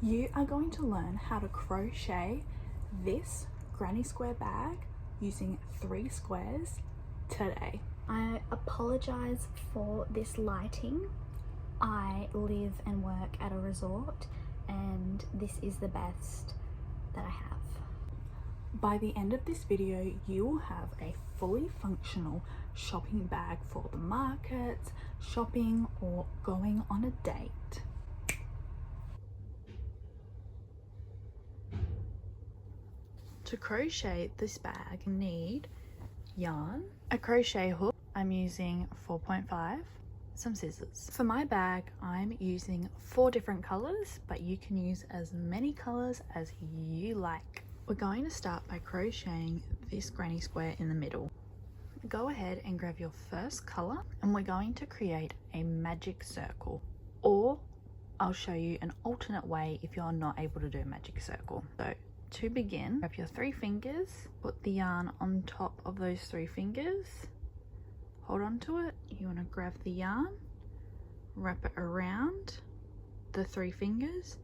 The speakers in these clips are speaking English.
You are going to learn how to crochet this granny square bag using 3 squares today. I apologize for this lighting. I live and work at a resort and this is the best that I have. By the end of this video, you will have a fully functional shopping bag for the market, shopping, or going on a date. To crochet this bag, you need yarn, a crochet hook, I'm using 4.5, some scissors. For my bag, I'm using 4 different colors, but you can use as many colors as you like. We're going to start by crocheting this granny square in the middle. Go ahead and grab your first color and we're going to create a magic circle, or I'll show you an alternate way if you're not able to do a magic circle. So to begin, grab your 3 fingers, put the yarn on top of those 3 fingers, hold on to it. You want to grab the yarn, wrap it around the 3 fingers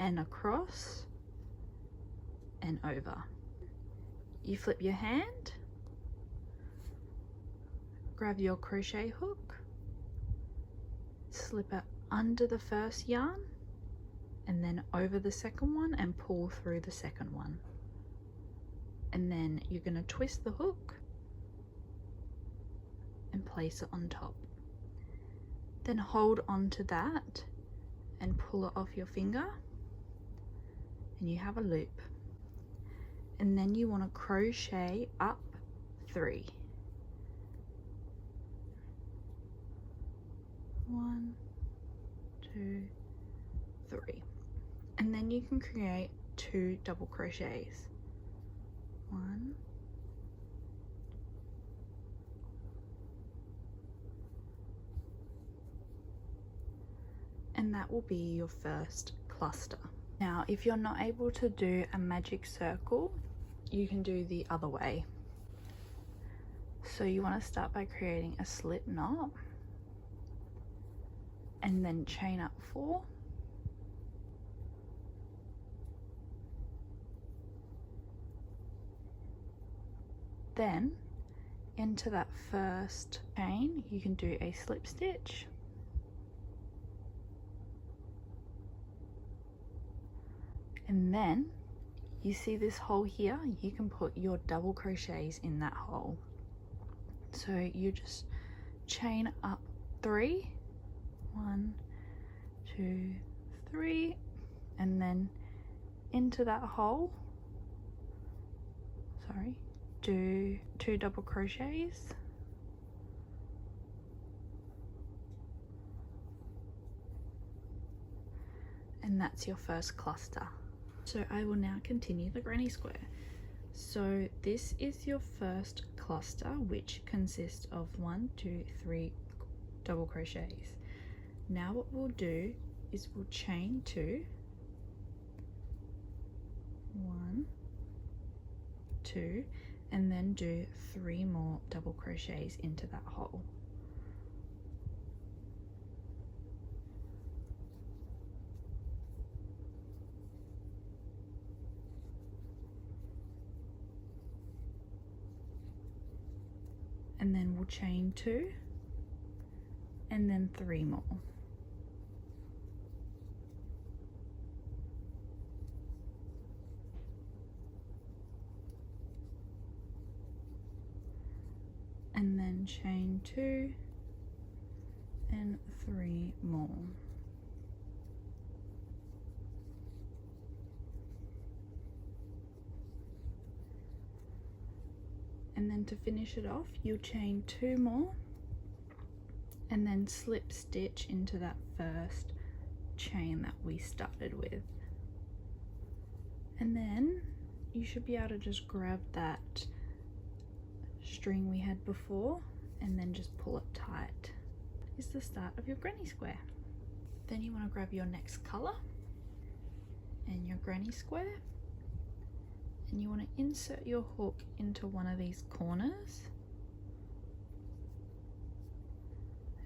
and across and over. You flip your hand, grab your crochet hook, slip it under the first yarn and then over the second one and pull through the second one. And then you're going to twist the hook and place it on top. Then hold on to that and pull it off your finger and you have a loop. And then you want to crochet up 3. 1, 2, 3. And then you can create 2 double crochets. 1, and that will be your first cluster. Now, if you're not able to do a magic circle, you can do the other way. So you want to start by creating a slip knot and then chain up 4. Then into that first chain, you can do a slip stitch. And then you see this hole here, you can put your double crochets in that hole. So you just chain up 3, 1, 2, 3, and then into that hole, do 2 double crochets, and that's your first cluster. So I will now continue the granny square. So this is your first cluster, which consists of 1, 2, 3 double crochets. Now what we'll do is we'll chain 2, 1, 2, and then do 3 more double crochets into that hole. And then we'll chain 2 and then 3 more. And then chain 2 and 3 more. And then to finish it off, you'll chain 2 more and then slip stitch into that first chain that we started with. And then you should be able to just grab that string we had before and then just pull it tight. Is the start of your granny square. Then you want to grab your next color and your granny square, and you want to insert your hook into one of these corners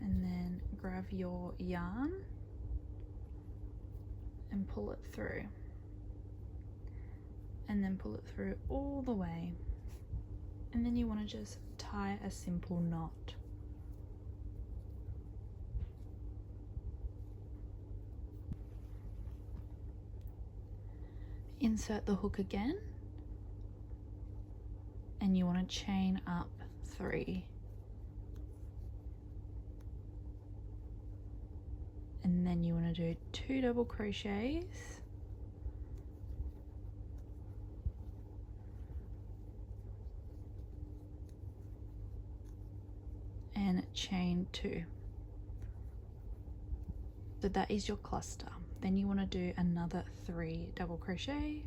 and then grab your yarn and pull it through, and then pull it through all the way, and then you want to just tie a simple knot. Insert the hook again, and you want to chain up 3, and then you want to do 2 double crochets, and chain 2. So that is your cluster. Then you want to do another 3 double crochet,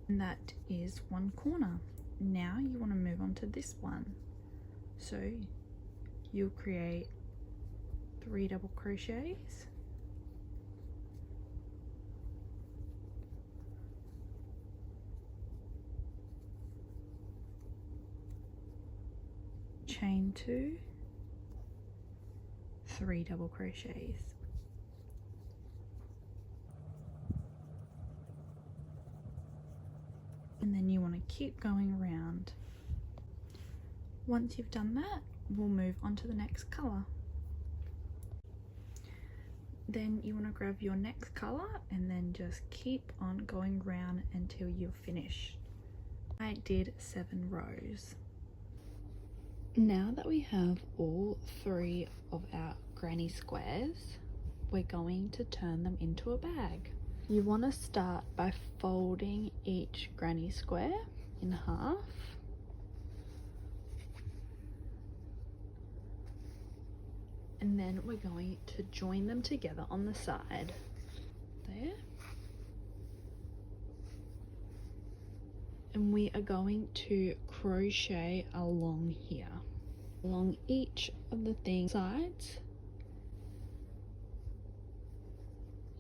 and that is 1 corner. Now you want to move on to this one, so you'll create 3 double crochets, chain 2, 3 double crochets, and then you want to keep going around. Once you've done that, we'll move on to the next color. Then you want to grab your next color and then just keep on going round until you're finished. I did 7 rows. Now that we have all 3 of our granny squares, we're going to turn them into a bag. You want to start by folding each granny square in half, and then we're going to join them together on the side there, and we are going to crochet along here, along each of the sides,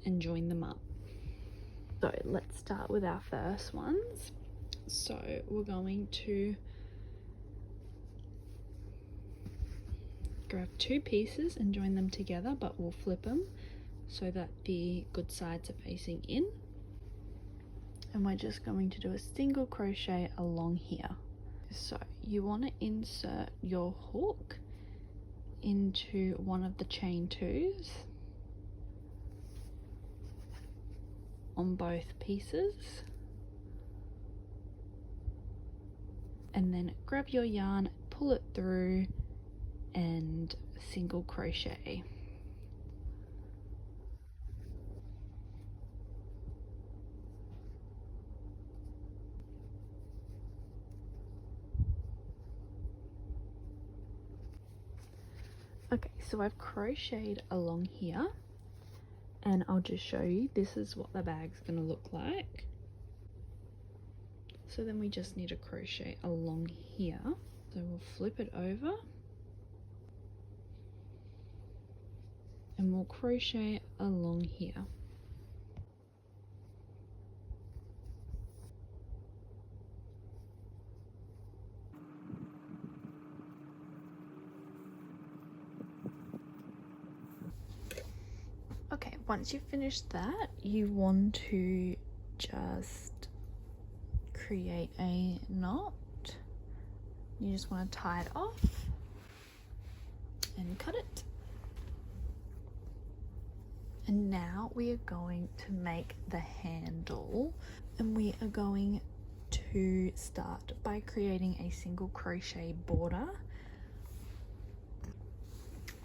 and join them up. So let's start with our first ones. So we're going to grab 2 pieces and join them together, but we'll flip them so that the good sides are facing in, and we're just going to do a single crochet along here. So you want to insert your hook into one of the chain 2s on both pieces, and then grab your yarn, pull it through, and single crochet. Okay, so I've crocheted along here, and I'll just show you, this is what the bag's gonna look like. So then we just need to crochet along here. So we'll flip it over, and we'll crochet along here. Okay, once you've finished that, you want to just create a knot. You just want to tie it off and cut it. And now we are going to make the handle, and we are going to start by creating a single crochet border.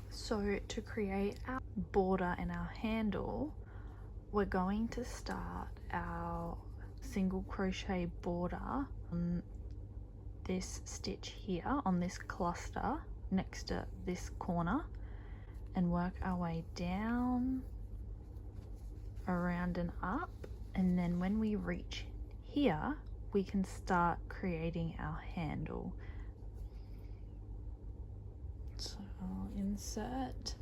So to create our border and our handle, we're going to start our single crochet border on this stitch here, on this cluster next to this corner, and work our way down, around and up, and then when we reach here we can start creating our handle. So I'll insert,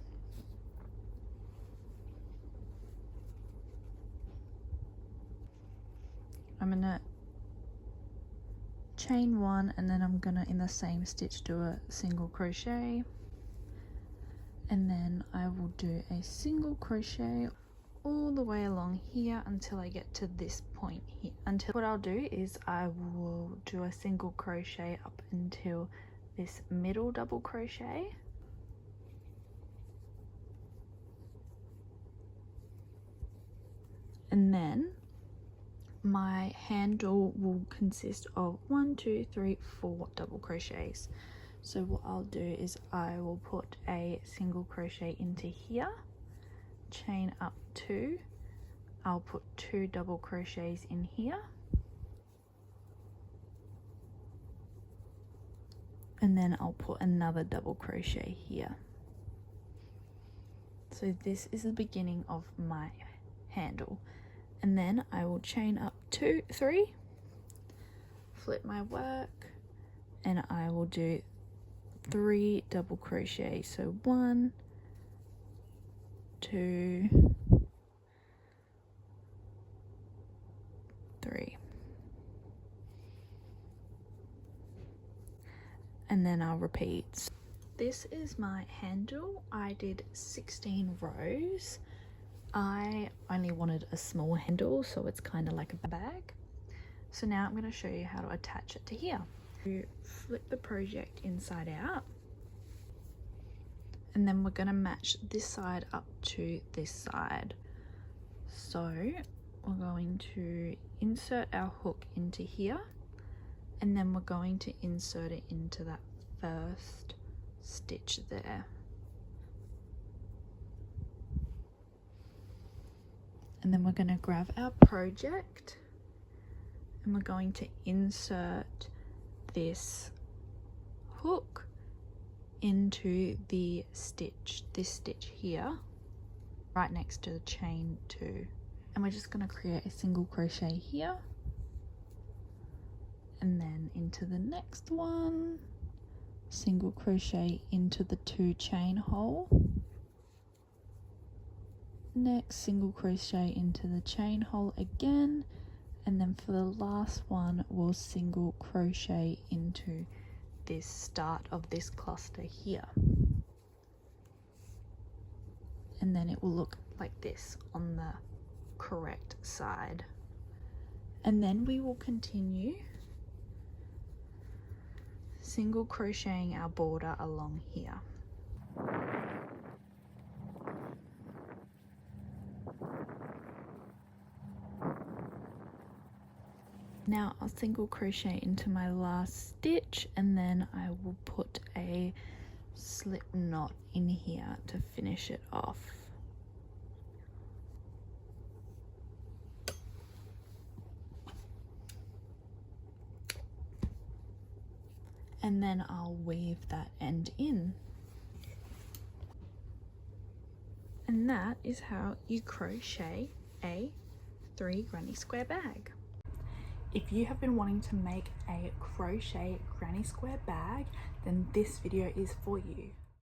I'm gonna chain 1, and then I'm gonna, in the same stitch, do a single crochet, and then I will do a single crochet all the way along here until I get to this point here. Until what I'll do is I will do a single crochet up until this middle double crochet, and then my handle will consist of 1, 2, 3, 4 double crochets. So what I'll do is I will put a single crochet into here, chain up 2, I'll put 2 double crochets in here, and then I'll put another double crochet here. So this is the beginning of my handle, and then I will chain up 2, 3, flip my work, and I will do 3 double crochets. So 1, 2, 3, and then I'll repeat. This is my handle. I did 16 rows. I only wanted a small handle, so it's kind of like a bag. So now I'm going to show you how to attach it to here. You flip the project inside out, and then we're going to match this side up to this side. So we're going to insert our hook into here, and then we're going to insert it into that first stitch there. And then we're going to grab our project, and we're going to insert this hook into the stitch, this stitch here, right next to the chain 2. And we're just going to create a single crochet here, and then into the next one, single crochet into the 2 chain hole, next single crochet into the chain hole again, and then for the last one we'll single crochet into this start of this cluster here, and then it will look like this on the correct side. And then we will continue single crocheting our border along here. Now I'll single crochet into my last stitch, and then I will put a slip knot in here to finish it off. And then I'll weave that end in. And that is how you crochet a 3 granny square bag. If you have been wanting to make a crochet granny square bag, then this video is for you.